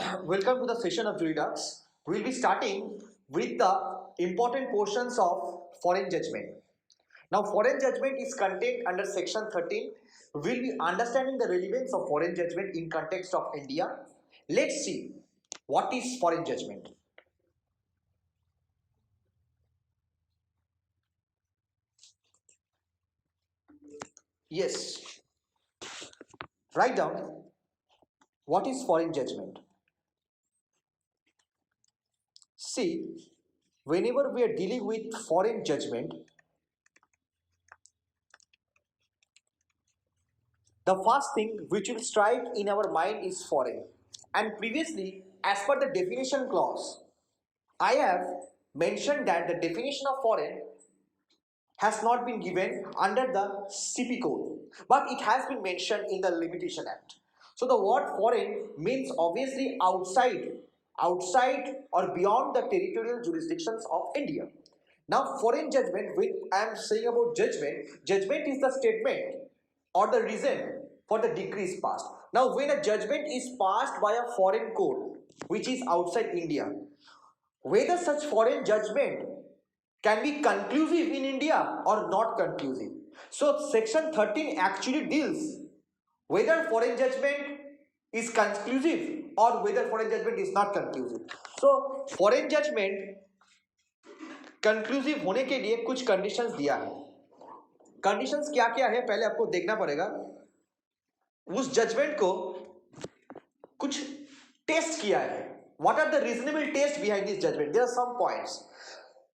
Welcome to the session of Juridux. We'll be starting with the important portions of foreign judgment. Now, foreign judgment is contained under section 13. We'll be understanding the relevance of foreign judgment in context of India. Let's see what is foreign judgment. Yes, write down what is foreign judgment. See, whenever we are dealing with foreign judgment, the first thing which will strike in our mind is foreign. And previously, as per the definition clause, I have mentioned that the definition of foreign has not been given under the CP code, but it has been mentioned in the Limitation Act. So the word foreign means obviously outside or beyond the territorial jurisdictions of India. Now, foreign judgment, when I am saying about judgment is the statement or the reason for the decree is passed. Now, when a judgment is passed by a foreign court which is outside India, whether such foreign judgment can be conclusive in India or not conclusive. So, section 13 actually deals whether foreign judgment is conclusive or whether foreign judgment is not conclusive. So, foreign judgment conclusive होने के लिए कुछ conditions दिया है. Conditions क्या क्या है पहले आपको देखना पड़ेगा. उस जजमेंट को कुछ टेस्ट किया है. What are the reasonable tests behind this judgment? There are some points.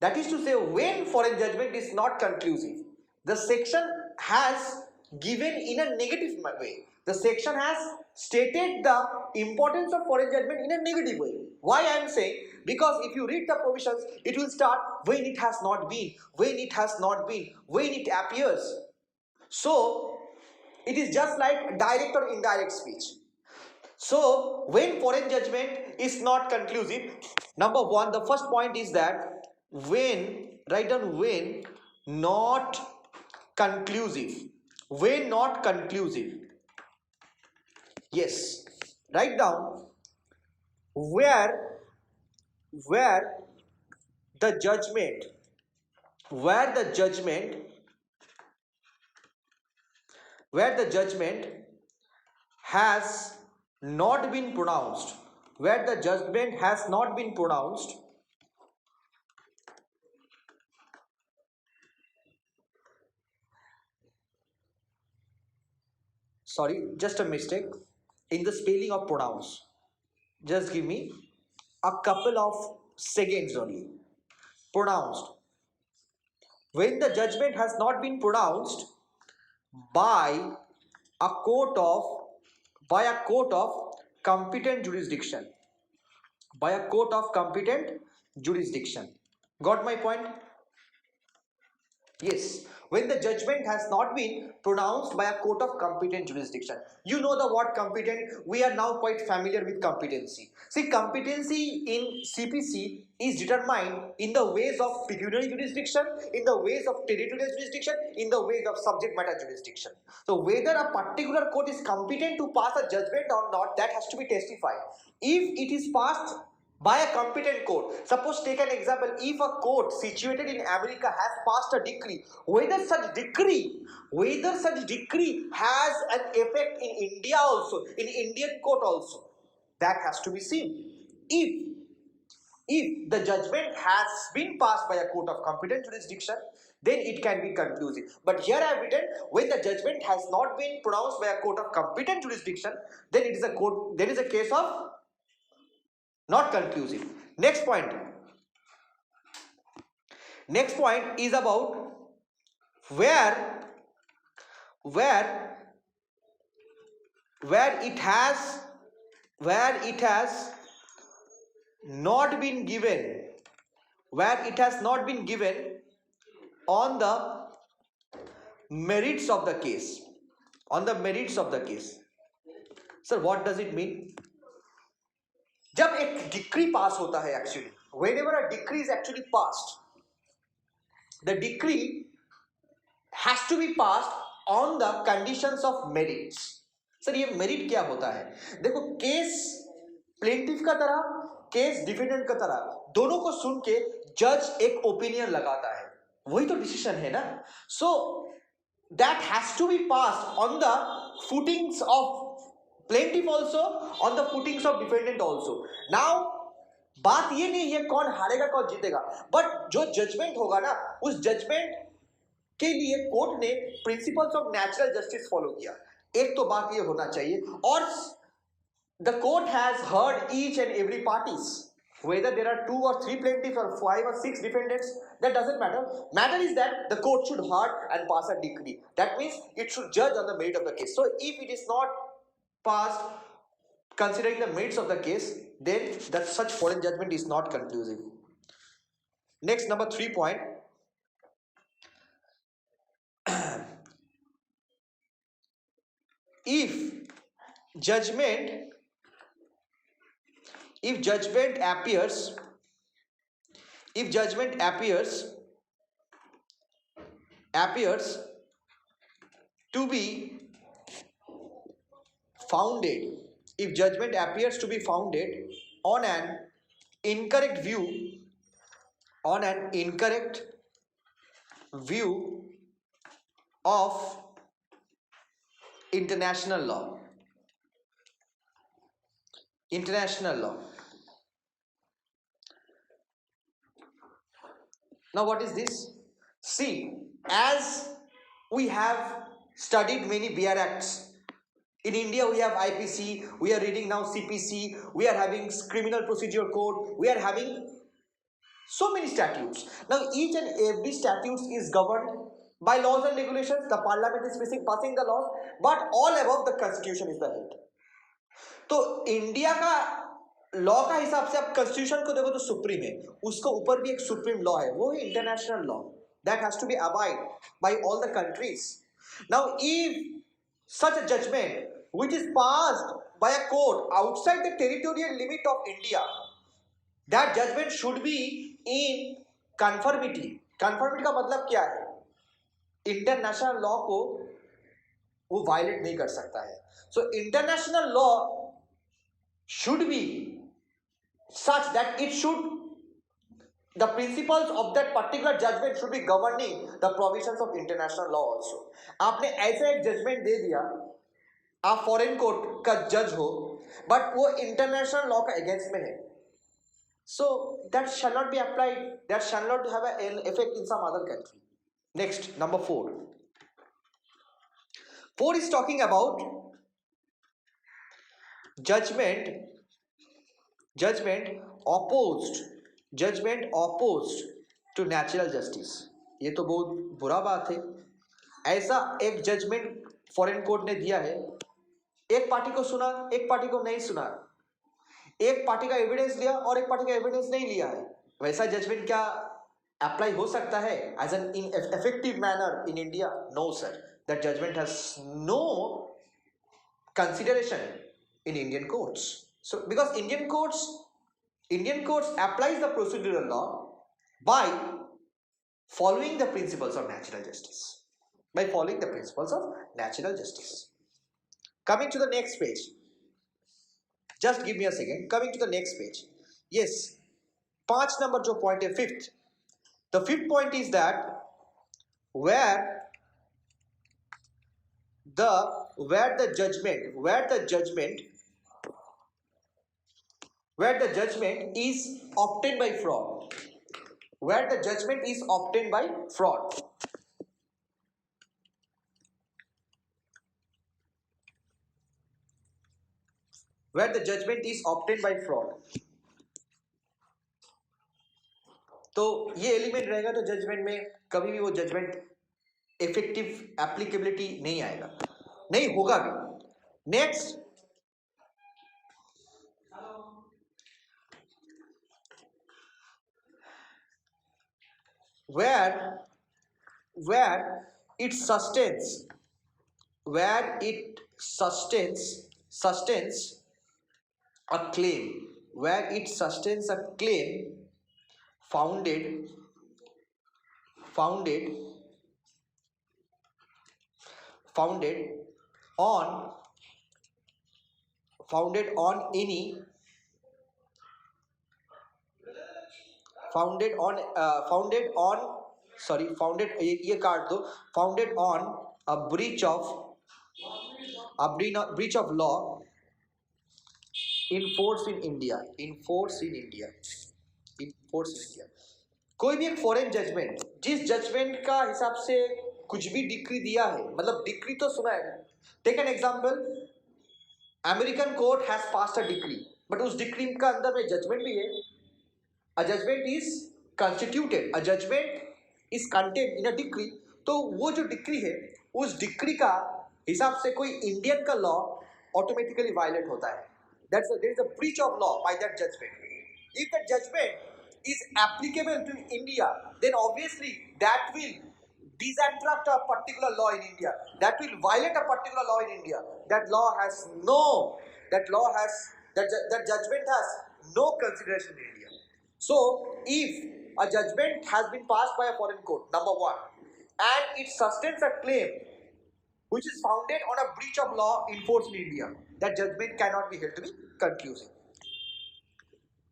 That is to say, when foreign judgment is not conclusive, the section has given in a negative way. The section has stated the importance of foreign judgment in a negative way. Why I am saying? Because if you read the provisions, it will start when it has not been, when it has not been, when it appears. So, it is just like direct or indirect speech. So, when foreign judgment is not conclusive, number one, the first point is that when, write down when not conclusive. When not conclusive. Yes, write down where the judgment has not been pronounced, where the judgment has not been pronounced, sorry, just a mistake in the spelling of pronounce. Just give me a couple of seconds only. Pronounced. When the judgment has not been pronounced by a court of competent jurisdiction. By a court of competent jurisdiction. Got my point? Yes. When the judgment has not been pronounced by a court of competent jurisdiction. You know the word competent. We are now quite familiar with competency. See, competency in CPC is determined in the ways of pecuniary jurisdiction, in the ways of territorial jurisdiction, in the ways of subject matter jurisdiction. So whether a particular court is competent to pass a judgment or not, that has to be testified. If it is passed by a competent court, suppose take an example, if a court situated in America has passed a decree, whether such decree has an effect in India also, in Indian court also, that has to be seen. If the judgment has been passed by a court of competent jurisdiction, then it can be conclusive. But here I have written, when the judgment has not been pronounced by a court of competent jurisdiction, then it is a court, there is a case of not conclusive. Next point is about where it has not been given, on the merits of the case. Sir, what does it mean? जब एक decree pass होता है, actually whenever a decree is actually passed, the decree has to be passed on the conditions of merits. Sir, ये merit क्या होता है? देखो, case plaintiff का तरह, केस डिफेंडेंट का तरह, दोनों को सुन के जज एक ओपिनियन लगाता है, वही तो डिसीजन है ना. So that has to be passed on the footings of plaintiff also, on the footings of defendant also. Now बात ये नहीं है कौन हारेगा कौन जीतेगा, बट जो जजमेंट होगा ना, उस जजमेंट के लिए कोर्ट ने principles of natural justice follow किया. एक तो बात ये होना चाहिए, और the court has heard each and every parties, whether there are 2 or 3 plaintiffs or 5 or 6 defendants, that doesn't matter. Matter is that the court should heard and pass a decree. That means it should judge on the merit of the case. So if it is not passed considering the merits of the case, then that such foreign judgment is not conclusive. Next, number 3 point. If judgment appears to be founded, on an incorrect view of international law. Now what is this? See, as we have studied many BR Acts, in India we have IPC, we are reading now CPC, we are having Criminal Procedure Code, we are having so many statutes. Now each and every statute is governed by laws and regulations. The parliament is passing the laws, but all above the constitution is the head. तो India का law का हिसाब से आप constitution को देखो तो supreme है, उसको ऊपर भी एक सुप्रीम लॉ है, वो है international law that has to be abide by all the countries. Now if such a judgment which is passed by a court outside the territorial limit of India, that judgment should be in conformity. Conformity का मतलब क्या है? International law को वो violet नहीं कर सकता है. So international law should be such that the principles of that particular judgment should be governing the provisions of international law also. आपने ऐसा एक जजमेंट दे दिया, आप फॉरेन कोर्ट का जज हो, बट वो इंटरनेशनल लॉ का अगेंस्ट में है, so that shall not be applied, that shall not have an effect in some other country. Next, number 4. 4 is talking about judgment opposed to natural justice. ये तो बहुत बुरा बात है. ऐसा एक जजमेंट फॉरेन कोर्ट ने दिया है, एक पार्टी को सुना, एक पार्टी को नहीं सुना, एक पार्टी का एविडेंस लिया और एक पार्टी का एविडेंस नहीं लिया है. वैसा जजमेंट क्या अप्लाई हो सकता है as an ineffective manner in India? No sir, that judgment has no consideration in Indian courts. So because Indian courts applies the procedural law by following the principles of natural justice. Coming to the next page, just give me a second. Coming to the next page, yes, 5 number जो point है, fifth. The fifth point is that where the judgment is obtained by fraud. Where the judgment is obtained by fraud. Where the judgment is obtained by fraud. तो ये element रहेगा तो judgement में कभी भी वो जजमेंट इफेक्टिव एप्लीकेबिलिटी नहीं आएगा, नहीं होगा भी. Next, where it sustains a claim, founded on any founded ये काट दो, founded on a breach of law in force in India, कोई भी एक फॉरेन जजमेंट, जिस जजमेंट का हिसाब से कुछ भी डिक्री दिया है, मतलब डिक्री तो सुना है। Take an example, American court has passed a decree, but उस डिक्री का अंदर में जजमेंट भी है। A judgment is constituted, a judgment is contained in a decree. तो वो जो डिक्री है, उस डिक्री का हिसाब से कोई इंडियन का लॉ ऑटोमेटिकली वायलेट होता है। There is a breach of law by that judgment. If the judgment is applicable to India, then obviously that will disattract a particular law in India, that will violate a particular law in India. That judgment has no consideration in India. So if a judgment has been passed by a foreign court, number one, and it sustains a claim which is founded on a breach of law enforced in India, that judgment cannot be held to be conclusive.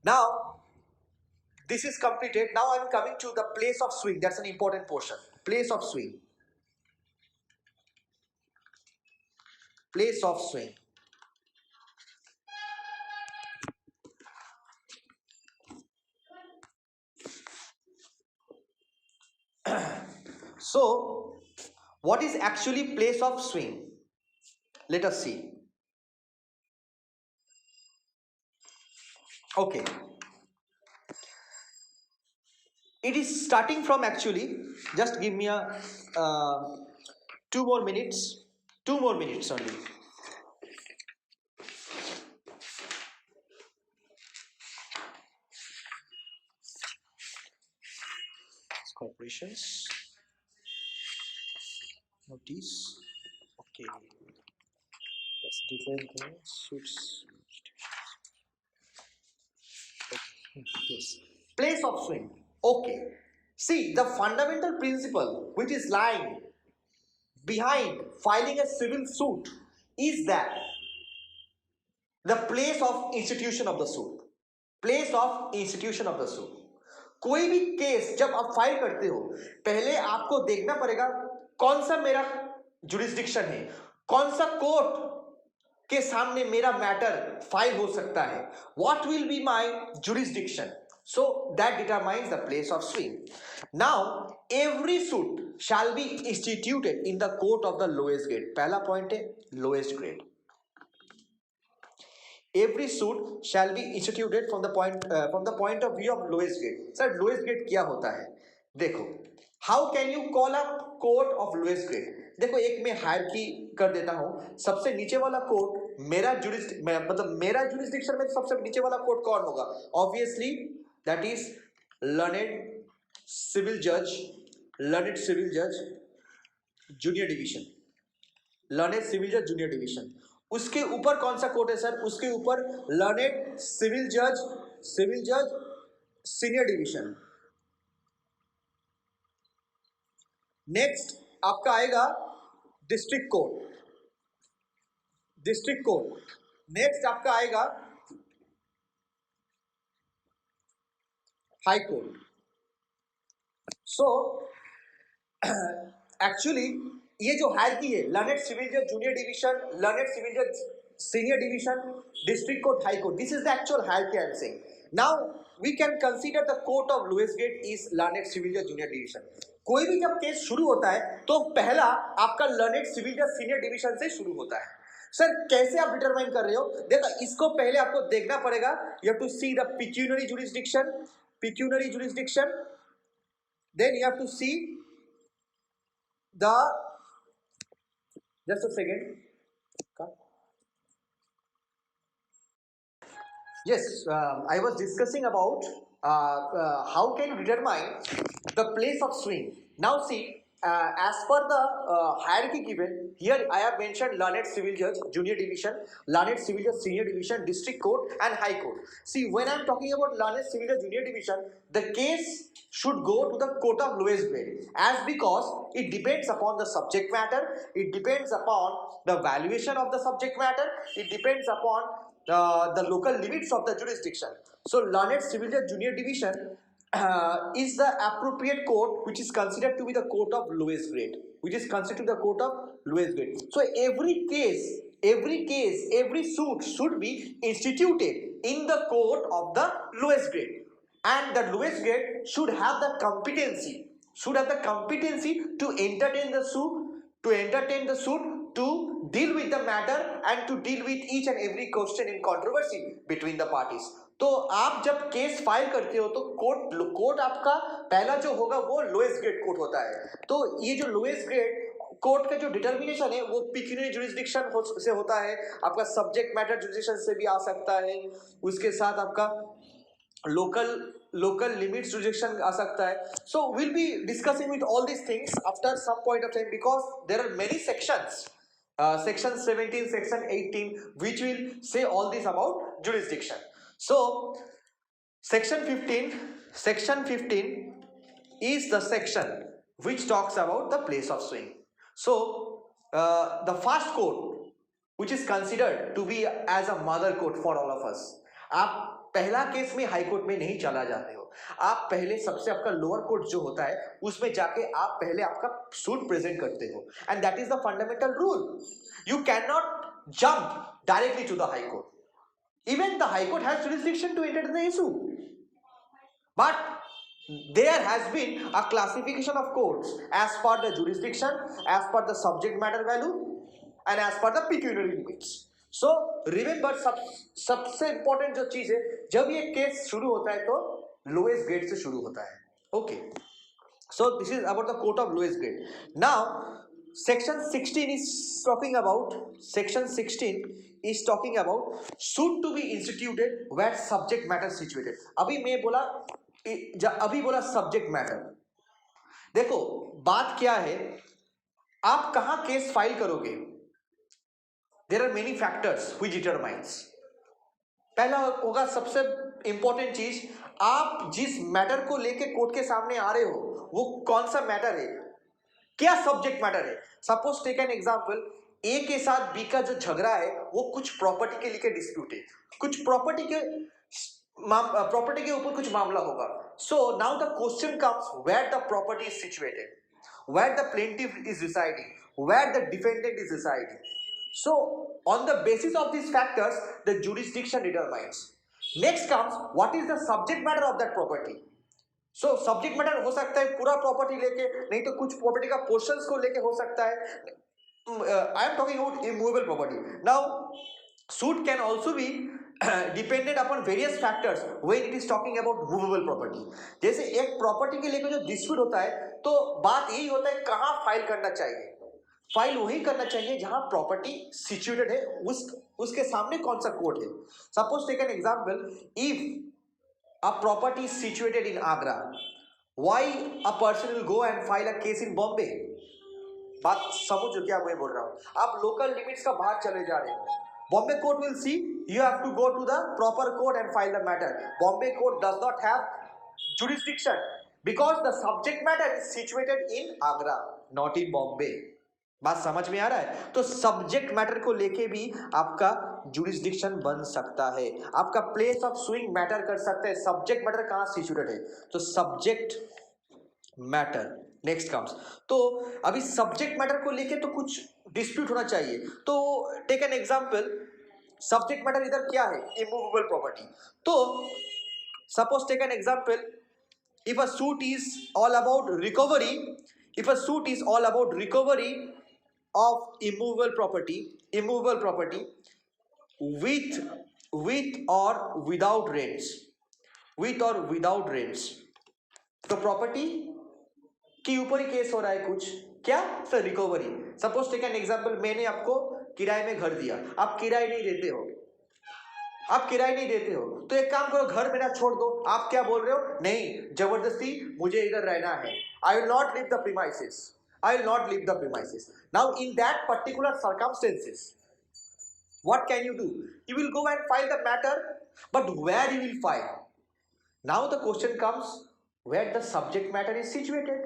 Now this is completed. Now I am coming to the place of swing. That's an important portion. Place of swing. Place of swing. So, what is actually place of swing? Let us see. Okay. It is starting from, actually, just give me a 2 more minutes. 2 more minutes only. Corporations. Notice. Okay. That's different things. Suits. Okay. Yes. Place of swing. Okay. See, the fundamental principle which is lying behind filing a civil suit is that the place of institution of the suit. Place of institution of the suit. कोई भी case जब आप file करते हो, पहले आपको देखना पड़ेगा कौन सा मेरा जुरिस्डिक्शन है, कौन सा कोर्ट के सामने मेरा मैटर फाइल हो सकता है, what will be my jurisdiction. So that determines the place of swing. Now every suit shall be instituted in the court of the lowest grade. पहला पॉइंट है lowest grade. Every suit shall be instituted from the point of view of lowest grade. Sir, lowest grade क्या होता है? देखो, how can you call a court of lowest grade? देखो, एक मैं hierarchy कर देता हूं. सबसे नीचे वाला कोर्ट मेरा जुरिस्डिक्शन में सबसे नीचे वाला कोर्ट कौन होगा? Obviously that is learned civil judge junior division. learned civil judge junior division. उसके ऊपर कौन सा कोर्ट है सर? उसके ऊपर लर्नेड सिविल जज सीनियर डिवीजन. नेक्स्ट आपका आएगा डिस्ट्रिक्ट कोर्ट. नेक्स्ट आपका आएगा हाई कोर्ट. सो एक्चुअली ये जो हायरकी है, लर्नेड सिविल जज जूनियर डिवीजन, लर्नेड सिविल जज senior division, district court, high court. This is the actual hierarchy I am saying. Now we can consider the court of lowest grade is learned civil जज junior division. कोई भी जब case शुरू होता है तो पहला आपका लर्नेड सिविल जज सीनियर डिवीजन से शुरू होता है. सर कैसे आप डिटरमाइन कर रहे हो? देखो, इसको पहले आपको देखना पड़ेगा. You have to see the pecuniary jurisdiction, then you have to see the, just a second. Yes, I was discussing about how can you determine the place of swing. Now see, as per the hierarchy given here, I have mentioned learned civil judge junior division, learned civil judge senior division, district court and high court. See, when I am talking about learned civil judge junior division, the case should go to the court of lowest grade, as because it depends upon the subject matter, it depends upon the valuation of the subject matter, it depends upon the local limits of the jurisdiction. So learned civil judge junior division is the appropriate court which is considered to be the court of lowest grade, which is considered the court of lowest grade. So every suit should be instituted in the court of the lowest grade, and the lowest grade should have the competency to entertain the suit, to deal with the matter and to deal with each and every question in controversy between the parties. तो आप जब case file करते हो तो court आपका पहला जो होगा वो लोएस्ट ग्रेड कोर्ट होता है. तो ये जो लोएस्ट ग्रेड कोर्ट का जो डिटर्मिनेशन है वो पिक्यूनियरी जुरिस्डिक्शन से होता है, आपका सब्जेक्ट मैटर जुरिस्डिक्शन से भी आ सकता है, उसके साथ आपका local limits jurisdiction आ सकता है. So we'll be discussing with all these things after some point of time, because there are many sections, section 17, section 18, which will say all this about jurisdiction. So section 15 is the section which talks about the place of suing. So the first court which is considered to be as a mother court for all of us. आप पहला case में high court में नहीं चला जाते हो, आप पहले सबसे आपका लोअर कोर्ट जो होता है उसमें जाके आप पहले आपका सूट प्रेजेंट करते हो, and that is the fundamental rule. You can not jump directly to the high court. Even the High Court has jurisdiction to entertain the issue, but there has been a classification of courts as per the jurisdiction, as per the subject matter value, and as per the pecuniary limits. So remember, सबसे important जो चीज है, जब ये case शुरू होता है तो लोएस्ट ग्रेड से शुरू होता है. Okay, so this is about the court of lowest grade. Now section 16 is talking about suit to be instituted where subject matter situated. अभी बोला सब्जेक्ट मैटर. देखो बात क्या है, आप कहां केस फाइल करोगे. There are many factors which determines. पहला होगा सबसे इंपॉर्टेंट चीज, आप जिस मैटर को लेके कोर्ट के सामने आ रहे हो वो कौन सा मैटर है, क्या सब्जेक्ट मैटर है. सपोज टेक एन एग्जांपल, ए के साथ बी का जो झगड़ा है वो कुछ प्रॉपर्टी के लिए डिस्प्यूट है, कुछ प्रॉपर्टी के ऊपर कुछ मामला होगा. So now the question comes where the property is situated, where the plaintiff is residing, where the defendant is residing. So on the basis of these factors the jurisdiction determines. Next comes what is the subject matter of that property. So subject matter हो सकता है पूरा property लेके, नहीं तो कुछ property का portions को लेके हो सकता है. I am talking about immovable property. Now suit can also be dependent upon various factors when it is talking about movable property. जैसे एक प्रॉपर्टी के लेके जो डिस्प्यूट होता है तो बात यही होता है कहाँ फाइल करना चाहिए. फाइल वही करना चाहिए जहां प्रॉपर्टी सिचुएटेड है, उसके सामने कौन सा कोर्ट है. Suppose take an example, if a property is situated in Agra, why a person will go and file a case in Bombay. बात समझो क्या मैं बोल रहा हूं. आप लोकल लिमिट्स का बाहर चले जा रहे हो, Bombay court will see you have to go to the proper court and file the matter. Bombay court does not have jurisdiction because the subject matter is situated in Agra, not in Bombay. बात समझ में आ रहा है. तो सब्जेक्ट मैटर को लेके भी आपका जुरिस्डिक्शन बन सकता है, आपका प्लेस ऑफ सुइंग मैटर कर सकता है. सब्जेक्ट मैटर कहां सिचुएटेड है, तो सब्जेक्ट मैटर. नेक्स्ट कम्स, तो अभी सब्जेक्ट मैटर को लेके तो कुछ डिस्प्यूट होना चाहिए. तो take an example, subject matter इधर क्या है, इमूवेबल प्रॉपर्टी. तो suppose take an example, if a suit is all about recovery, if a suit is all about recovery of immovable property with or without rents, तो property के ऊपर ही case हो रहा है कुछ, क्या sir, recovery. Suppose take an example, मैंने आपको किराए में घर दिया, आप किराए नहीं देते हो, तो एक काम करो, घर मेरा छोड़ दो. आप क्या बोल रहे हो, नहीं जबरदस्ती मुझे इधर रहना है, I will not leave the premises. Now in that particular circumstances, what can you do? You will go and file the matter, but where you will file? Now the question comes, where the subject matter is situated.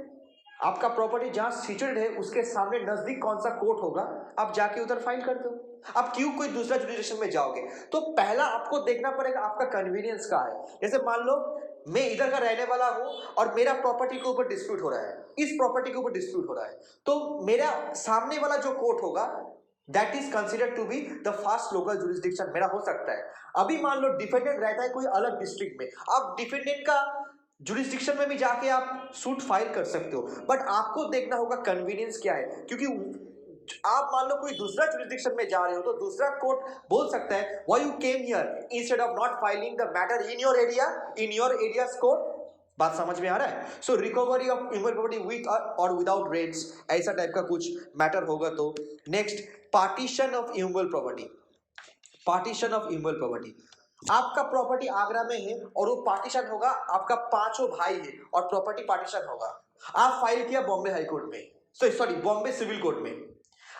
आपका property जहां situated है उसके सामने नजदीक कौन सा court होगा, आप जाके उधर फाइल करते हो. आप क्यों कोई दूसरा जुरिस्डिक्शन में जाओगे. तो पहला आपको देखना पड़ेगा आपका कन्वीनियंस कहाँ है. जैसे मान लो मैं इधर का रहने वाला हूं और मेरा प्रॉपर्टी के ऊपर डिस्प्यूट हो रहा है, इस प्रॉपर्टी के ऊपर डिस्प्यूट हो रहा है, तो मेरा सामने वाला जो कोर्ट होगा that is considered to be the first local jurisdiction मेरा हो सकता है। अभी मान लो डिफेंडेंट रहता है कोई अलग डिस्ट्रिक्ट में, आप डिफेंडेंट का जुरिस्डिक्शन में भी जाके आप सूट फाइल कर सकते हो, बट आपको देखना होगा कन्वीनियंस क्या है, क्योंकि आप मान लो कोई दूसरा जुरिस्डिक्शन में जा रहे हो तो दूसरा कोर्ट बोल सकता है why you came here instead of not filing the matter in your areas court. बात समझ में आ रहा है? So recovery of immovable property with or without rents, ऐसा टाइप का कुछ मैटर होगा। तो next, partition of immovable property. Partition of immovable property, आपका प्रॉपर्टी आगरा में है और वो पार्टीशन होगा, आपका पांचों भाई है और प्रॉपर्टी पार्टीशन होगा। आप फाइल किया बॉम्बे हाई कोर्ट में, सॉरी बॉम्बे सिविल कोर्ट में,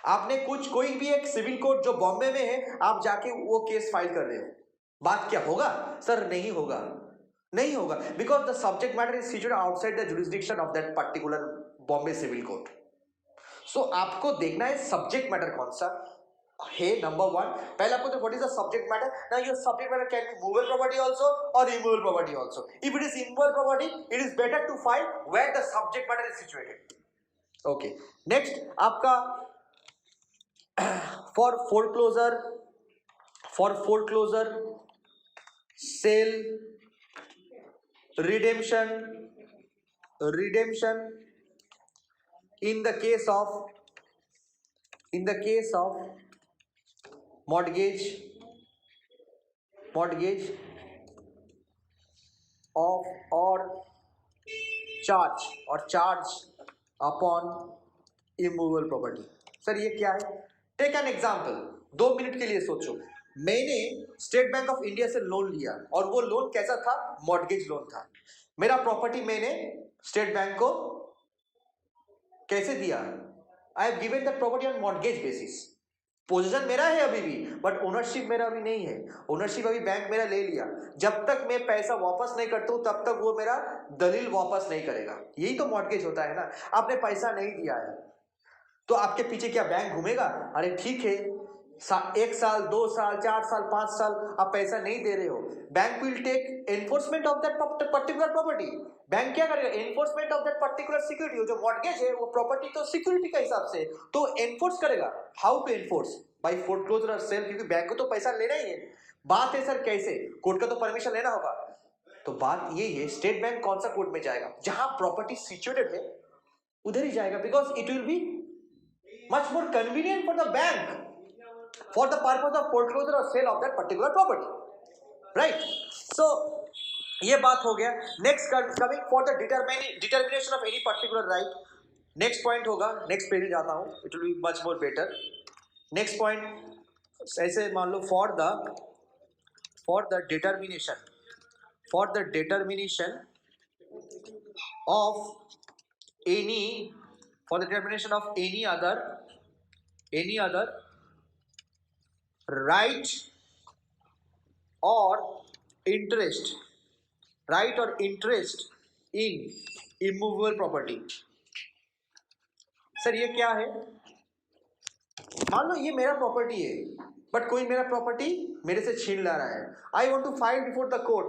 आपने कोई भी एक सिविल कोर्ट जो बॉम्बे में है आप जाके वो केस फाइल कर रहे हो, बात क्या होगा? सर नहीं होगा, नहीं होगा, because the subject matter is situated outside the jurisdiction of that particular Bombay civil court. सो आपको देखना है सब्जेक्ट मैटर कौन सा है, नंबर वन। पहले आपको तो what is the subject matter. Now your subject matter can be movable property also or immovable property also. If it is immovable property it is better to file where the subject matter is situated. Okay, next आपका for foreclosure, sale, redemption in the case of mortgage of or charge upon immovable property। Sir ये क्या है? Take an example, 2 minute के लिए सोचो। मैंने state bank of India से loan लिया और वो लोन कैसा था? मॉर्गेज लोन था। मेरा प्रॉपर्टी मैंने स्टेट बैंक को कैसे दिया? I have given that property on mortgage basis. Position मेरा है अभी भी, बट ओनरशिप मेरा अभी नहीं है। ओनरशिप अभी बैंक मेरा ले लिया, जब तक मैं पैसा वापस नहीं करता हूं तब तक वो मेरा दलील वापस नहीं करेगा। यही तो मॉर्गेज होता है ना। आपने पैसा नहीं दिया है तो आपके पीछे क्या बैंक घूमेगा? अरे ठीक है, 1 साल 2 साल 4 साल 5 साल आप पैसा नहीं दे रहे हो, bank will take enforcement of that particular property. Bank क्या करेगा? Enforcement of that particular security. जो मॉर्गेज है वो प्रॉपर्टी तो सिक्योरिटी का हिसाब से तो एनफोर्स करेगा। How to enforce? By foreclosure और सेल, क्योंकि बैंक को तो पैसा लेना ही है। बात है सर कैसे? कोर्ट का तो परमिशन लेना होगा। तो बात यही है, स्टेट बैंक कौन सा कोर्ट में जाएगा? जहां प्रॉपर्टी सिचुएटेड है उधर ही जाएगा, because it will be much more convenient for the bank for the purpose of foreclosure or sale of that particular property, right? So ये बात हो गया। next coming for the determination of any particular right, next point होगा, next page में जाता हूँ, it will be much more better। next point ऐसे मान लो for the determination of any other right or interest in immovable property। Sir ये क्या है? मान लो ये मेरा प्रॉपर्टी है, बट कोई मेरा प्रॉपर्टी मेरे से छीन ला रहा है। I want to file before the court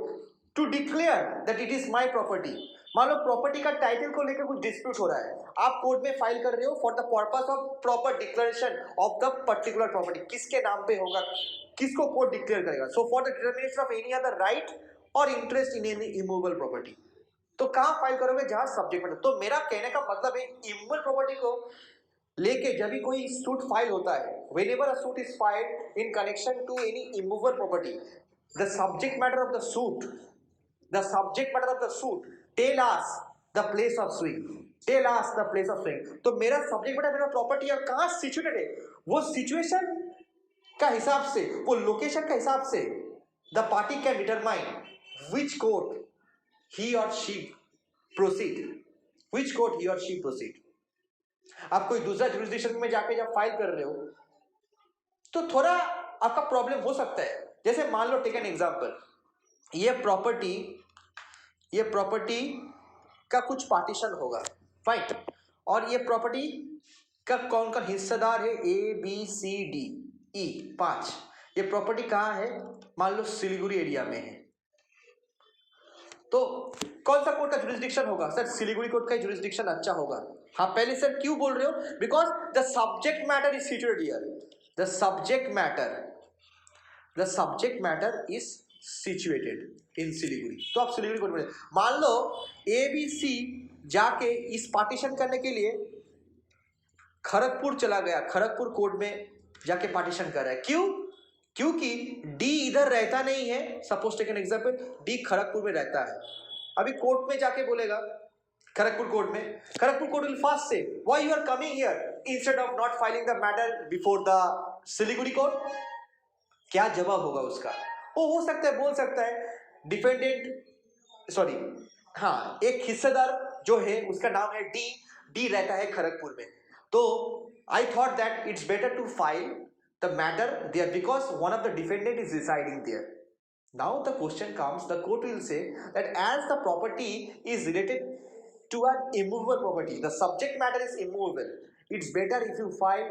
to declare that it is my property. मान लो प्रॉपर्टी का टाइटल को लेकर कुछ डिस्प्यूट हो रहा है, आप कोर्ट में फाइल कर रहे हो for the purpose of proper declaration of the particular property. किसके नाम पे होगा, किसको कोर्ट डिक्लेयर करेगा? So for the determination of any other right or interest in any immovable property. तो कहां फाइल करोगे? जहां सब्जेक्ट मैटर। तो मेरा कहने का मतलब है इमूवेबल प्रॉपर्टी को लेके जब भी कोई सूट फाइल होता है, whenever a suit is filed in connection to any immovable property, the subject matter of the suit tell us the place of suing, तो मेरा सब्जेक्ट मैटर मेरा प्रॉपर्टी और कहां सिचुएटेड है, वो सिचुएशन का हिसाब से, वो लोकेशन का हिसाब से the party can determine which court he or she proceed। आप कोई दूसरा जुरिस्डिक्शन में जाके जब फाइल कर रहे हो तो थोड़ा आपका प्रॉब्लम हो सकता है। जैसे मान लो, टेक एन एग्जांपल, ये प्रॉपर्टी का कुछ पार्टीशन होगा, फाइन, और ये प्रॉपर्टी का कौन कौन हिस्सेदार है? A B C D E 5। ये प्रॉपर्टी कहाँ है? मान लो सिलीगुड़ी एरिया में है। तो कौन सा कोर्ट का जुरिस्डिक्शन होगा सर? सिलीगुड़ी कोर्ट का जुरिस्डिक्शन अच्छा होगा। हाँ पहले सर क्यों बोल रहे हो? Because the subject matter is situated here, the subject matter is situated इन सिलीगुड़ी। तो आप सिलीगुड़ी कोर्ट में मान लो ABC जाके इस पार्टीशन करने के लिए खड़गपुर चला गया, खड़गपुर कोर्ट में जाके पार्टीशन कर रहा है। क्यों? क्योंकि डी इधर रहता नहीं है। Suppose take an example, D Kharagpur में रहता है। अभी कोर्ट में जाके बोलेगा खड़गपुर कोर्ट में, Kharagpur court will first say why you are coming here instead of not filing the matter before the Siliguri court. क्या जवाब होगा उसका? वो हो सकता है बोल सकता है डिफेंडेंट सॉरी हाँ एक हिस्सेदार जो है उसका नाम है डी, डी रहता है खड़गपुर में, तो I thought that it's better to file the matter there because one of the defendant is residing there. Now the question comes, the court will say that as the property is related to an immovable property, the subject matter is immovable, it's better if you file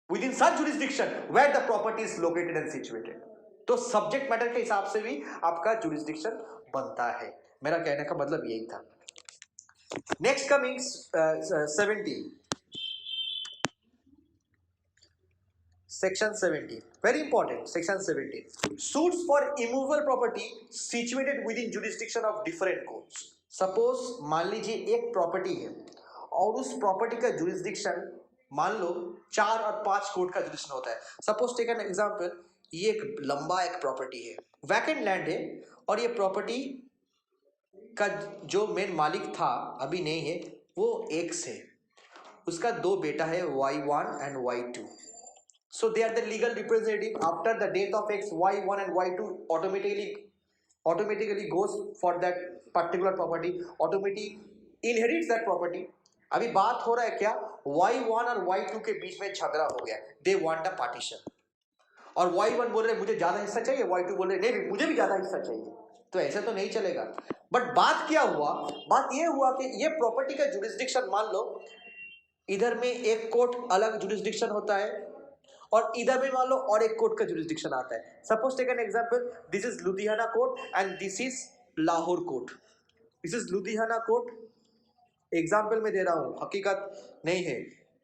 within such jurisdiction where the property is located and situated. तो subject matter के हिसाब से भी आपका jurisdiction बनता है। मेरा कहने का मतलब यही था। Next coming 70. Section 17, very important. Section 17, suits for immovable property situated within jurisdiction of different courts. Suppose मान लीजिए एक प्रॉपर्टी है और उस प्रॉपर्टी का जुरिस्डिक्शन मान लो 4 और 5 कोर्ट का जुरिस्डिक्शन होता है। सपोज टेक एन एग्जांपल, ये एक लंबा एक प्रॉपर्टी है, वैकेंट लैंड है और ये प्रॉपर्टी का जो मेन मालिक था अभी नहीं है, वो X है, उसका 2 बेटा है Y1 and Y2. So they are the legal representative. After the death of X, Y1 and Y2 automatically goes for that particular property, automatically inherits that property. अभी बात हो रहा है क्या? Y1 और Y2 के बीच में झगड़ा हो गया, they want a partition. और Y1 बोल रहे मुझे ज्यादा हिस्सा चाहिए, Y2 बोल रहे नहीं मुझे भी ज्यादा हिस्सा चाहिए। तो ऐसे तो नहीं चलेगा। बट बात क्या हुआ? बात ये हुआ कि ये प्रॉपर्टी का जुरिस्डिक्शन मान लो इधर में एक कोर्ट अलग जुरिस्डिक्शन होता है और इधर में मान लो और एक कोर्ट का जुरिस्डिक्शन आता है। Suppose take an example, this is Ludhiana court and this is Lahore court. This is Ludhiana court, example में दे रहा हूं, हकीकत नहीं है।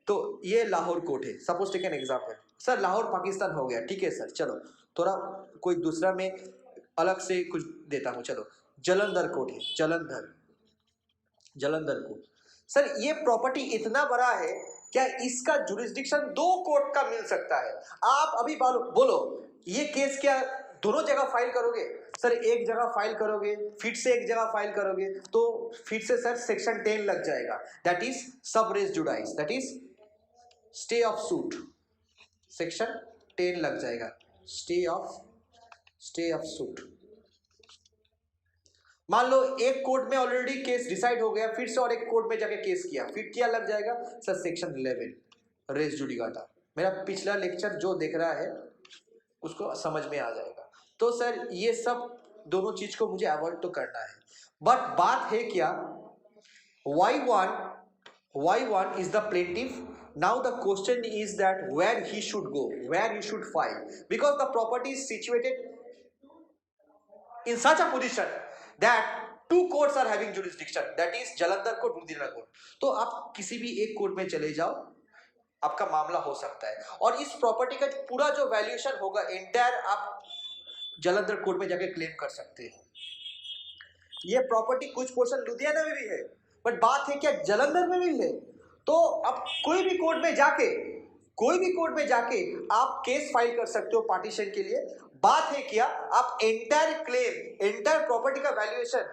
तो ये लाहौर कोर्ट है। Suppose take an example, sir Lahore Pakistan हो गया, ठीक है सर, चलो थोड़ा कोई दूसरा में अलग से कुछ देता हूं। चलो जालंधर कोर्ट है, जालंधर कोर्ट। सर ये प्रॉपर्टी इतना बड़ा है, क्या इसका जुरिस्डिक्शन 2 कोर्ट का मिल सकता है? आप अभी बोलो ये केस क्या दोनों जगह फाइल करोगे? सर एक जगह फाइल करोगे, फिर से एक जगह फाइल करोगे, तो फिर से सर सेक्शन 10 लग जाएगा, that is sub res judice, that is stay of suit, section 10 लग जाएगा, स्टे ऑफ सूट। मान लो एक कोर्ट में ऑलरेडी केस डिसाइड हो गया, फिर से और एक कोर्ट में जाके केस किया, फिर क्या लग जाएगा सर? Section 11 race judicata. मेरा पिछला लेक्चर जो देख रहा है उसको समझ में आ जाएगा। तो सर ये सब दोनों चीज को मुझे अवॉइड तो करना है, बट बात है क्या, Y1 is the plaintiff. Now the question is that where he should go, where he should file, because the property is situated in such a position that 2 courts are having jurisdiction, that is Jalandhar court, Ludhiana court. तो आप किसी भी एक court में चले जाओ, आपका मामला हो सकता है, और इस प्रॉपर्टी का पूरा जो वैल्यूएशन होगा एंटायर आप जालंधर कोर्ट में जाके क्लेम कर सकते हैं। ये प्रॉपर्टी कुछ पोर्शन लुधियाना में भी है, बट बात है क्या जालंधर में भी है। तो आप कोई भी कोर्ट में जाके आप केस फाइल कर सकते हो पार्टीशन के लिए। बात है क्या, आप एंटायर क्लेम, एंटायर प्रॉपर्टी का वैल्यूएशन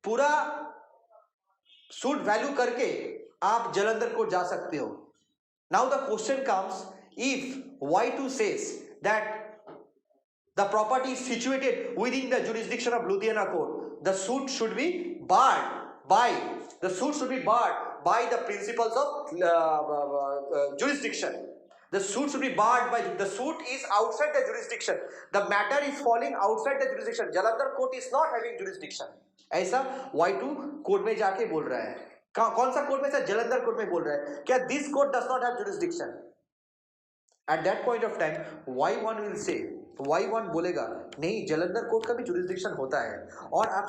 पूरा सूट वैल्यू करके आप जालंधर कोर्ट जा सकते हो। Now the question comes, if Y2 says that the property is situated within the jurisdiction of Ludhiana court, the suit should be barred by the principles of jurisdiction. The suit should be barred by, the suit is outside the jurisdiction, the matter is falling outside the jurisdiction, Jalandhar court is not having jurisdiction, ऐसा Y2 court में जाके बोल रहा है। कौन सा court में? Sir Jalandhar court में बोल रहा है। क्या this court does not have jurisdiction? At that point of time Y1 will say Y1 बोलेगा नहीं, जालंधर कोर्ट का भी जुरिस्डिक्शन होता है और आप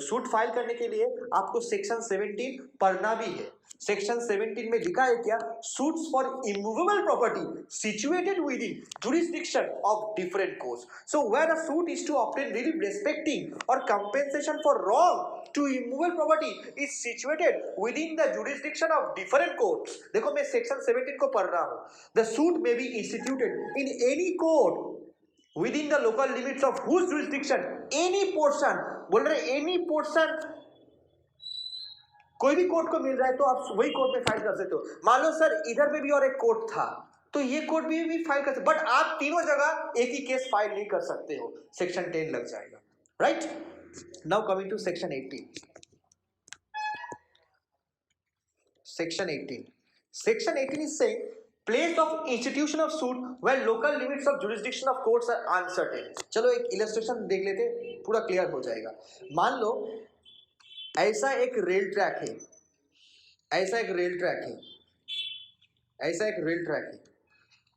सूट फाइल करने के लिए आपको सेक्शन 17 पढ़ना भी है। सेक्शन 17 में लिखा है क्या? Suits for immovable property situated with in jurisdiction of different courts. So where a suit is to obtain relief respecting or compensation for wrong to immovable property is situated within the jurisdiction of different courts. देखो मैं section 17 को पढ़ रहा हूँ। The suit may be instituted in any court within the local limits of whose jurisdiction any portion, बोल रहे any portion, कोई भी कोर्ट को मिल रहा है तो आप वही कोर्ट में फाइल कर सकते हो। मान लो सर इधर में भी और एक कोर्ट था तो ये कोर्ट भी फाइल कर सकते, बट आप तीनों जगह एक ही केस फाइल नहीं कर सकते हो, सेक्शन 10 लग जाएगा, right? Now coming to section 18। Section 18 is saying place of institution of suit where local limits of jurisdiction of courts are uncertain. चलो एक इलस्ट्रेशन देख लेते, पूरा क्लियर हो जाएगा। मान लो ऐसा एक रेल ट्रैक है, ऐसा एक रेल ट्रैक है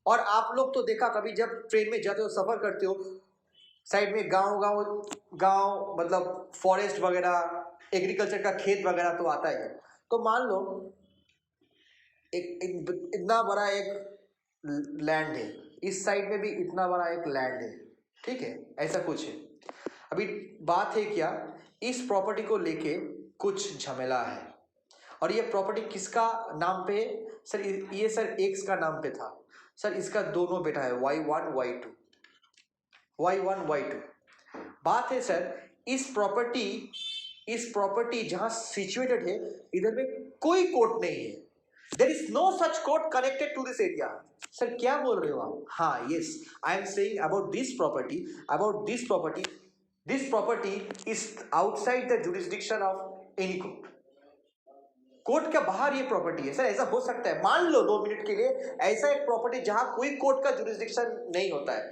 और आप लोग तो देखा कभी जब ट्रेन में जाते हो, सफर करते हो, साइड में गांव मतलब फॉरेस्ट वगैरह, एग्रीकल्चर का खेत वगैरह तो आता है। तो मान लो एक इतना बड़ा एक लैंड है, इस साइड में भी इतना बड़ा एक लैंड है, ठीक है, ऐसा कुछ है। अभी बात है क्या, इस प्रॉपर्टी को लेके कुछ झमेला है और ये प्रॉपर्टी किसका नाम पे? सर ये सर एक्स का नाम पे था। सर इसका दोनों बेटा है y1 y2। बात है सर इस प्रॉपर्टी जहां सिचुएटेड है इधर में कोई कोर्ट नहीं है, there is no such court connected to this area. Sir क्या बोल रहे हो आप? हाँ, yes, I am saying about this property this property is outside the jurisdiction of any court के बाहर ये प्रॉपर्टी है। सर ऐसा हो सकता है, मान लो 2 मिनट के लिए ऐसा एक प्रॉपर्टी जहां कोई कोर्ट का जुरिस्डिक्शन नहीं होता है।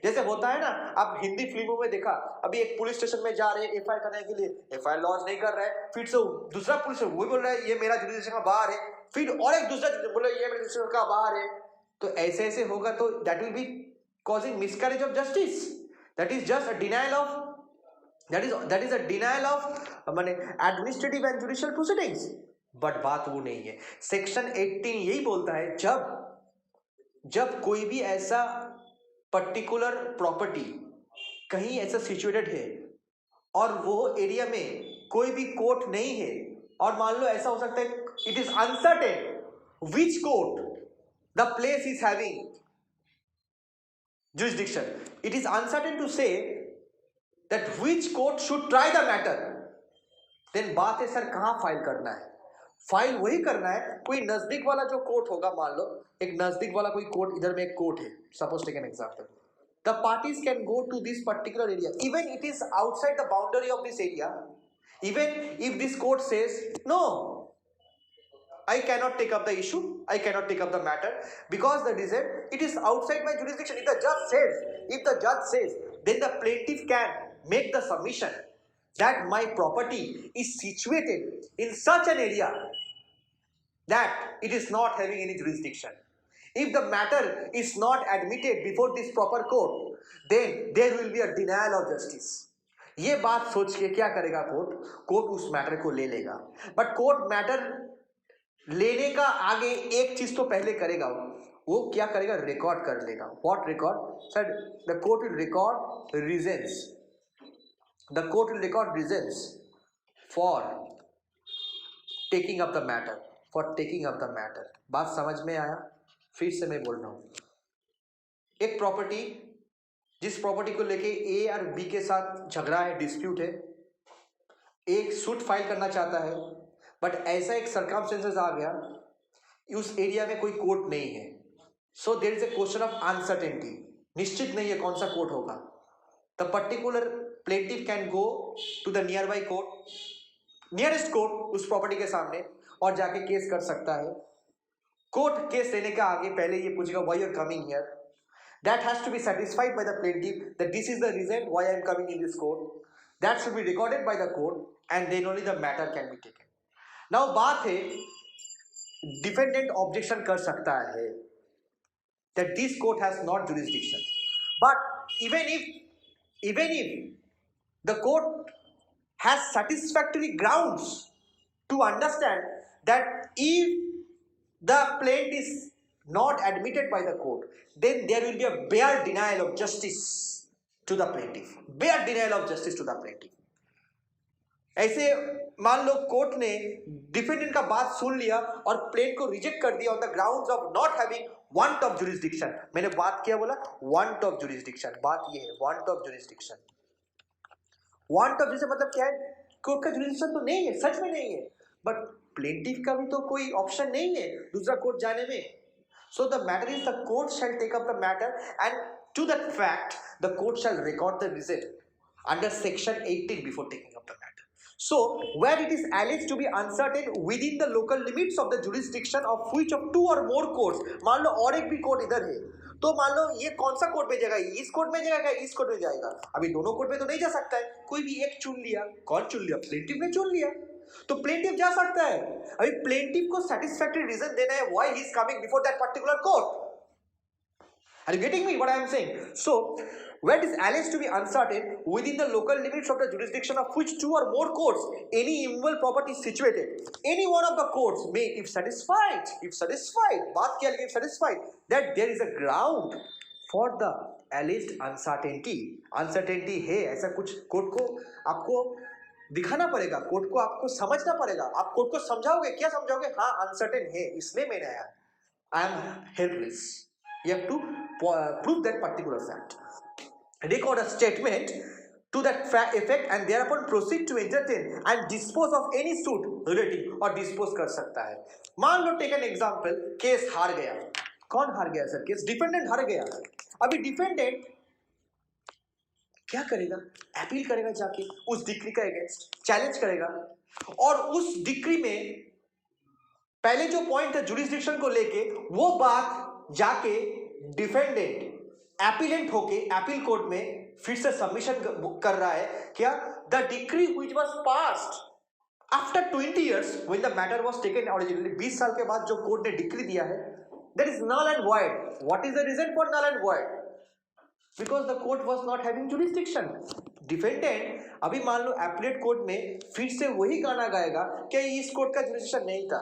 जैसे होता है ना, आप हिंदी फिल्मों में देखा, अभी एक पुलिस स्टेशन में जा रहे हैं एफआईआर करने के लिए, एफआईआर लॉन्च नहीं कर रहा है, फिर से दूसरा पुलिस वो बोल रहा है ये मेरा जुरिस्डिक्शन का बाहर है, फिर और एक दूसरा बोल रहा है ये मेरे जुरिस्डिक्शन का बाहर है। तो ऐसे होगा तो that will be causing miscarriage of justice, that is just a denial of माने administrative and judicial proceedings. But बात वो नहीं है। सेक्शन 18 यही बोलता है जब कोई भी ऐसा पर्टिकुलर प्रॉपर्टी कहीं ऐसा सिचुएटेड है और वो एरिया में कोई भी कोर्ट नहीं है, और मान लो ऐसा हो सकता है it is uncertain which court the place is having jurisdiction, it is uncertain to say that which court should try the matter, then बात है सर कहां फाइल करना है? फाइल वही करना है कोई नजदीक वाला जो कोर्ट होगा, मान लो एक नजदीक वाला कोई कोर्ट, इधर में एक कोर्ट है, suppose take an example, the parties can go to this particular area even it is outside the boundary of this area, even if this court says no, I cannot take up the issue, I cannot take up the matter because the reason it is outside my jurisdiction. If the judge says, then the plaintiff can make the submission that my property is situated in such an area that it is not having any jurisdiction. If the matter is not admitted before this proper court, then there will be a denial of justice. ये बात सोच के क्या करेगा court उस matter को ले लेगा, बट कोर्ट मैटर लेने का आगे एक चीज तो पहले करेगा, वो क्या करेगा? रिकॉर्ड कर लेगा। What record? Sir the court will record reasons, the court will record reasons for taking up the matter, बात समझ में आया? फिर से मैं बोल रहा हूं, एक प्रॉपर्टी, जिस प्रॉपर्टी को लेके ए और बी के साथ झगड़ा है, डिस्प्यूट है, एक सूट फाइल करना चाहता है, बट ऐसा एक सर्कमस्टेंसेस आ गया उस एरिया में कोई कोर्ट नहीं है, so there is a question of uncertainty, निश्चित नहीं है कौन सा कोर्ट होगा। The particular plaintiff can go to the nearby court, nearest court उस प्रॉपर्टी के सामने, और जाके केस कर सकता है। कोर्ट केस लेने का आगे पहले ये पूछेगा why you are coming here, that has to be satisfied by the plaintiff that this is the reason why I am coming in this court, that should be recorded by the court and then only the matter can be taken. Now बात है defendant objection कर सकता है, that this court has not jurisdiction. But even if the court has satisfactory grounds to understand that if the plaintiff is not admitted by the court, then there will be a bare denial of justice to the plaintiff. Bare denial of justice to the plaintiff. ऐसे मान लो court ने defendant का बात सुन लिया और plane को reject कर दिया on the grounds of not having want of jurisdiction. मैंने बात किया बोला वांट ऑफ जुरिस्डिक्शन. बात ये है want of jurisdiction. Want of jurisdiction मतलब क्या है? कोर्ट का जुरिस्डिक्शन तो नहीं है, सच में नहीं है, बट प्लेंटिफ का भी तो कोई ऑप्शन नहीं है दूसरा कोर्ट जाने में. So the matter is the court shall take up the matter and to that fact the court shall record the reason under section 18 before taking up the matter. So, where it is alleged to be uncertain within the local limits of the jurisdiction of which of two or more courts, मान लो और एक भी court इधर है, तो मान लो ये कौन सा कोर्ट में जाएगा? इस कोर्ट में जाएगा, इस कोर्ट में जाएगा. अभी दोनों कोर्ट में तो नहीं जा सकता है, कोई भी एक चुन लिया. कौन चुन लिया? प्लेंटिफ ने चुन लिया, तो प्लेंटिफ जा सकता है. अभी प्लेंटिफ को सैटिस्फैक्टरी रीजन देना है why he is coming before that particular court. Are you getting me what I am saying? So, where it is alleged to be uncertain within the local limits of the jurisdiction of which two or more courts any immovable property is situated, any one of the courts may, if satisfied, बात क्या लगी? If satisfied that there is a ground for the alleged uncertainty है, ऐसा कुछ court को आपको दिखाना पड़ेगा, कोर्ट को आपको समझना पड़ेगा. आप कोर्ट को समझाओगे, क्या समझाओगे? हाँ अनसर्टेन है इसलिए मैंने आया, I am helpless. You have to prove that particular fact. Record a statement to that effect and thereupon proceed to entertain and dispose of any suit relating और dispose कर सकता है. मान लो take an example, केस हार गया. कौन हार गया सर? केस डिफेंडेंट हार गया. अभी डिफेंडेंट क्या करेगा? अपील करेगा जाके उस डिक्री का अगेंस्ट, चैलेंज करेगा और उस डिक्री में पहले जो पॉइंट है जुरिस्डिक्शन को लेके वो बात जाके डिफेंडेंट एपिलेंट होके एपील कोर्ट में फिर से सबमिशन कर रहा है. क्या? The decree which was passed after 20 years when the matter was taken originally, 20 साल के बाद जो कोर्ट ने डिक्री दिया है, that is null and void. What is the reason for null and void? Because the court was not having jurisdiction. Defendant अभी मान लो appellate court में फिर से वही गाना गाएगा कि इस कोर्ट का जुरिस्डिक्शन नहीं था.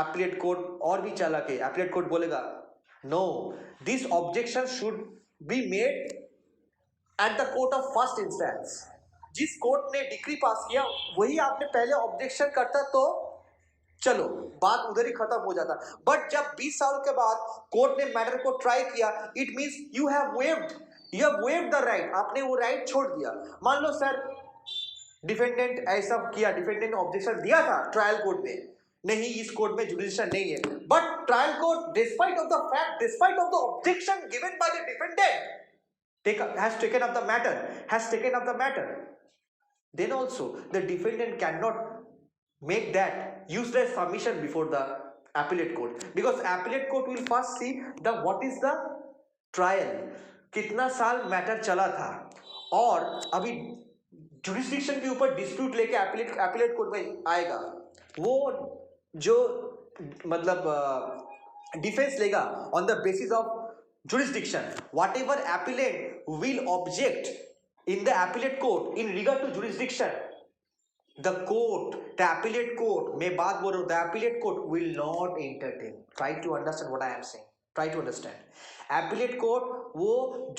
एपीलेट कोर्ट और भी चालाक है. एपीलेट कोर्ट बोलेगा no, this objection should be made at the court of first instance. जिस कोर्ट ने डिक्री पास किया वही आपने पहले ऑब्जेक्शन करता तो चलो बात उधर ही खत्म हो जाता. बट जब 20 साल के बाद कोर्ट ने मैटर को ट्राई किया, it means you have waived the right. आपने वो राइट छोड़ दिया. मान लो सर डिफेंडेंट ऐसा किया, डिफेंडेंट ने ऑब्जेक्शन दिया था ट्रायल कोर्ट में, नहीं इस कोर्ट में जुरिस्डिक्शन नहीं है, but trial court despite of the objection given by the defendant has taken up the matter, then also the defendant cannot make that useless submission before the appellate court, because appellate court will first see the what is the trial, कितना साल matter चला था, और अभी jurisdiction के ऊपर dispute लेके appellate court में आएगा. वो जो मतलब डिफेंस लेगा on the basis of jurisdiction, whatever appellant will object in the appellate court in regard to jurisdiction, the appellate court, मैं बात बोल रहा हूँ, the appellate court will not entertain. Try to understand what I am saying. Try to understand. appellate court वो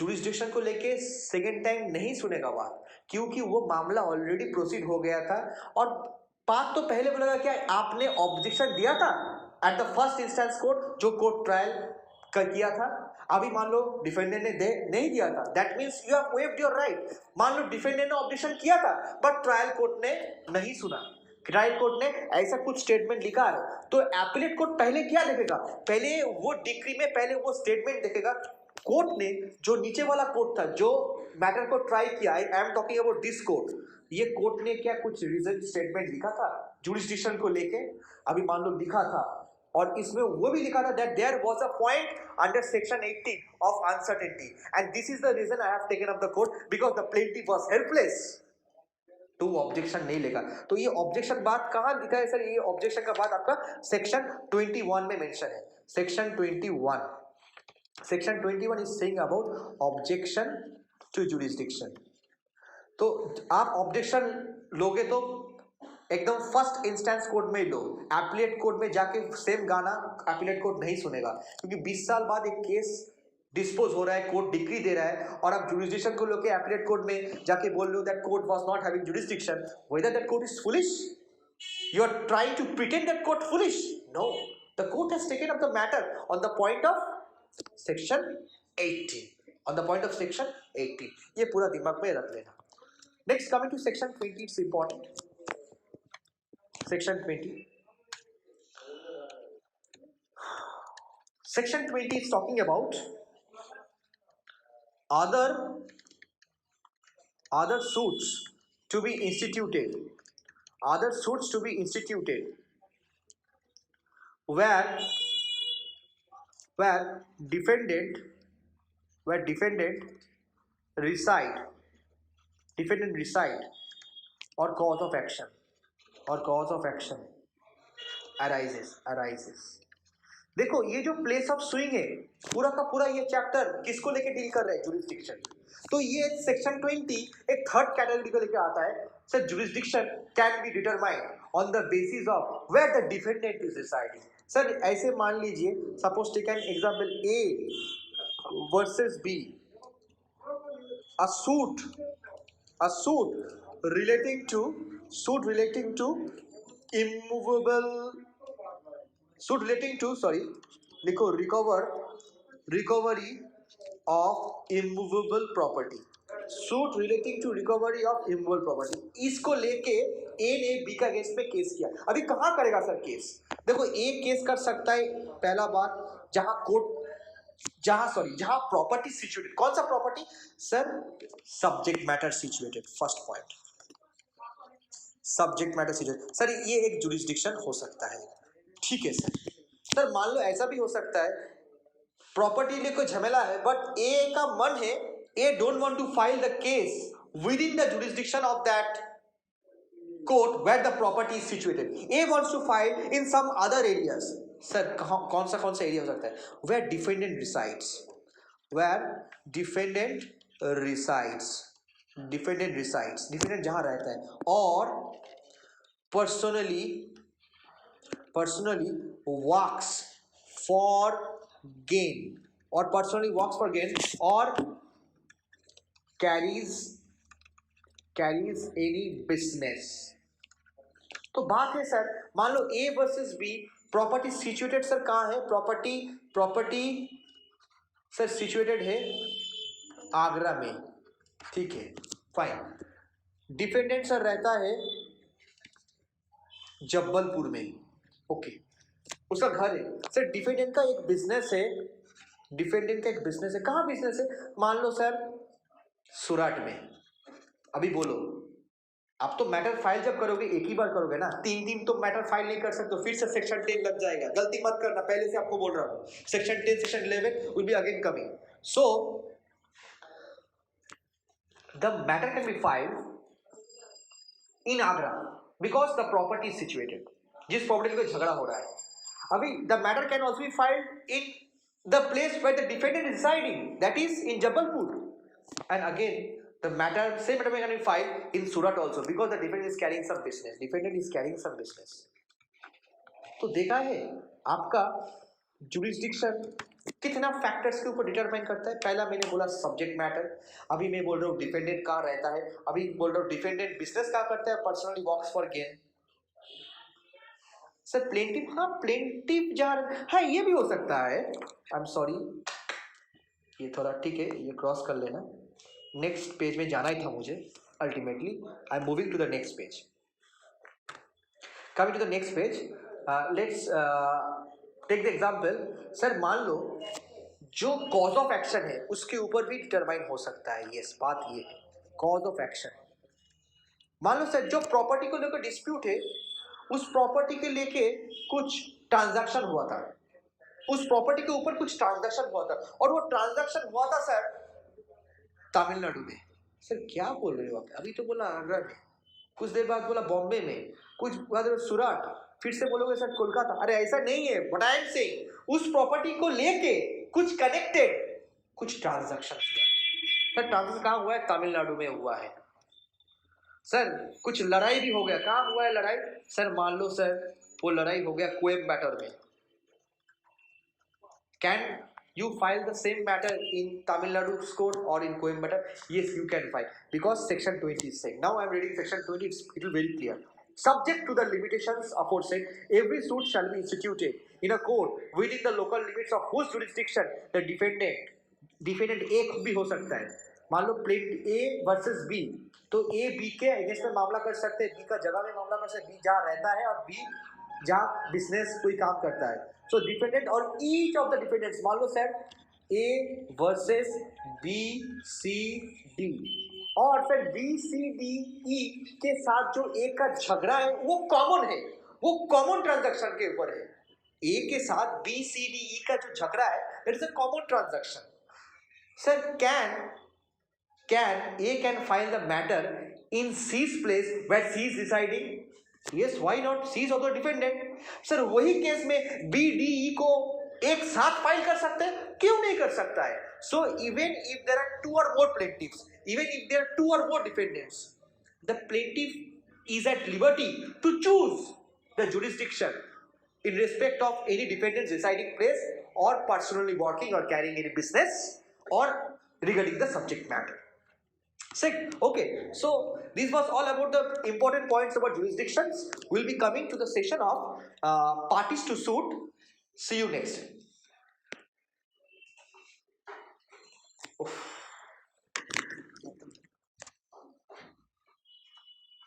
jurisdiction को लेके second time नहीं सुनेगा बात, क्योंकि वो मामला ऑलरेडी प्रोसीड हो गया था. और बात तो पहले बोलेगा क्या आपने ऑब्जेक्शन दिया था at the first instance court, जो कोर्ट ट्रायल कर किया था. अभी मान लो डिफेंडेंट ने नहीं दिया था, that means you have waived your right. मान लो डिफेंडेंट ने ऑब्जेक्शन किया था बट ट्रायल कोर्ट ने नहीं सुना, ट्रायल कोर्ट ने ऐसा कुछ स्टेटमेंट लिखा है, तो एपीलेट कोर्ट पहले क्या देखेगा? पहले वो डिक्री में पहले वो स्टेटमेंट देखेगा. कोर्ट ने जो नीचे वाला कोर्ट था जो मैटर को ट्राई किया, I am talking about this court, ये कोर्ट ने क्या कुछ रीजन स्टेटमेंट लिखा था जुरिस्डिक्शन को लेके? अभी मान लो लिखा था, और इसमें वो भी लिखा था that there was a point under section 80 of uncertainty and this is the reason I have taken up the court because the plaintiff was helpless to objection नहीं लेगा. तो ये ऑब्जेक्शन बात कहाँ लिखा है सर? ये ऑब्जेक्शन का बात आपका सेक्शन 21 में मेंशन है. Section 21 section 21 is saying about objection to jurisdiction. तो आप ऑब्जेक्शन लोगे तो एकदम फर्स्ट इंस्टेंस कोर्ट में ही लो, एप्लेट कोर्ट में जाके सेम गाना एप्लेट कोर्ट नहीं सुनेगा, क्योंकि 20 साल बाद एक केस डिस्पोज हो रहा है, कोर्ट डिक्री दे रहा है, और आप जुरिस्डिक्शन को लेके एप्लेट कोर्ट में जाके बोल रहे हो that court was not having jurisdiction, whether that court is foolish, you are trying to pretend that court foolish. No, the court has taken up the matter on the point of section 18, on the point of section 18. ये पूरा दिमाग में रख लेना. Next, coming to section 20, it's important. Section 20. Section 20 is talking about other suits to be instituted. Other suits to be instituted where defendant reside or cause of action arises. देखो ये जो place of sewing है पूरा का पूरा ये chapter किसको लेके डील कर रहा है? जुरिस्डिक्शन. तो ये सेक्शन 20 एक थर्ड कैटेगरी को लेके आता है. Sir jurisdiction can be determined on the basis of where the defendant is residing. Sir ऐसे मान लीजिए, suppose take an example A versus B, a suit relating to immovable, लिखो recovery of immovable property. Suit relating to recovery of immovable property. इसको लेके ए ने B का against में case किया. अभी कहां करेगा सर केस? देखो ए केस कर सकता है पहला बात जहां प्रॉपर्टी सिचुएटेड. कौन सा property sir? Subject matter situated. First point, subject matter situated. Sir ये एक जुरिस्डिक्शन हो सकता है. ठीक है सर मान लो ऐसा भी हो सकता है प्रॉपर्टी लिए कोई झमेला है, बट ए का मन है, A don't want to file the case within the jurisdiction of that court where the property is situated. A wants to file in some other areas. Sir कौन सा एरिया हो सकता है? वेयर डिफेंडेंट रिसाइड्स, डिफेंडेंट जहां रहता है, और personally works for gain, or carries any business. तो बात है सर, मान लो A versus B, property situated sir कहां है? प्रॉपर्टी सर सिचुएटेड है आगरा में. ठीक है फाइन. डिफेंडेंट सर रहता है जबलपुर में. ओके, उसका घर है सर. डिफेंडेंट का एक बिजनेस है. कहाँ बिजनेस है? मान लो सर सूरत में. अभी बोलो, आप तो मैटर फाइल जब करोगे एक ही बार करोगे ना, तीन तो मैटर फाइल नहीं कर सकते, फिर से सेक्शन 10 लग जाएगा. गलती मत करना, पहले से आपको बोल रहा हूँ. Section 10 section 11 will be again coming. So the matter can be filed in Agra because the property is situated. जिस प्रॉपर्टी को झगड़ा हो रहा है, अभी the matter can also be filed in the place where the defendant is residing, that is in Jabalpur. And again the same matter can be filed in Surat also because the defendant is carrying some business. तो देखा है आपका jurisdiction कितना factors के ऊपर determine करता है. पहला मैंने बोला सब्जेक्ट मैटर, अभी मैं बोल रहा हूँ डिफेंडेंट कहाँ रहता है, अभी बोल रहा हूँ डिफेंडेंट बिजनेस कहाँ करता है, personally works for gain. Sir plaintiff, हाँ प्लेंटिफ जहाँ, हाँ ये भी हो सकता है. आई एम सॉरी, ये थोड़ा ठीक है, ये क्रॉस कर लेना. नेक्स्ट पेज में जाना ही था मुझे. Ultimately I am moving to the next page. Coming to the next page, let's take the example. Sir मान लो जो कॉज ऑफ एक्शन है उसके ऊपर भी डिटरमाइन हो सकता है. यस, बात ये है कॉज ऑफ एक्शन. मान लो सर जो प्रॉपर्टी को लेकर डिस्प्यूट है, उस प्रॉपर्टी के लेके कुछ ट्रांजैक्शन हुआ था, उस प्रॉपर्टी के ऊपर कुछ ट्रांजैक्शन हुआ था, और वो ट्रांजैक्शन हुआ था सर तमिलनाडु में. सर क्या बोल रहे हो आप? अभी तो बोला आगरा में, कुछ देर बाद बोला बॉम्बे में, कुछ बाद सूरत, फिर से बोलोगे सर कोलकाता. अरे ऐसा नहीं है. बट आई एम सेइंग उस प्रॉपर्टी को लेके कुछ कनेक्टेड, कुछ ट्रांजैक्शन हुआ। सर ट्रांजैक्शन कहाँ हुआ है? तमिलनाडु में हुआ है। सर कुछ लड़ाई भी हो गया, कहाँ हुआ है लड़ाई? सर मान लो सर वो लड़ाई हो गया कोयम्बटूर में। Can you file the same matter in Tamil Nadu's court or in Coimbatore? Yes, you can file because section 20 is saying. Now I am reading section 20, it will be very clear. Subject to the limitations aforesaid, every suit shall be instituted in a court within the local limits of whose jurisdiction the defendant A खुद भी हो सकता है। मान लो plate A versus B, तो A B के against में मामला कर सकते हैं, B का जगह में मामला कर सकते हैं, B जहाँ रहता है और B जहाँ बिजनेस कोई काम करता है। So dependent or each of the dependents, मान लो sir A versus B C D, और फिर B C D E के साथ जो A का झगड़ा है वो कॉमन है, वो कॉमन ट्रांजैक्शन के ऊपर है। A के साथ B C D E का जो झगड़ा है that is a common transaction. Sir A can file the matter in C's place where C is residing? Yes, why not? C is also defendant. Sir वही case में B D E को एक साथ file कर सकते हैं? क्यों नहीं कर सकता है? So even if there are two or more plaintiffs, even if there are two or more defendants, the plaintiff is at liberty to choose the jurisdiction in respect of any defendant's residing place or personally working or carrying any business or regarding the subject matter. Sick. Okay, so this was all about the important points about jurisdictions. We'll be coming to the session of parties to suit. See you next. Oof.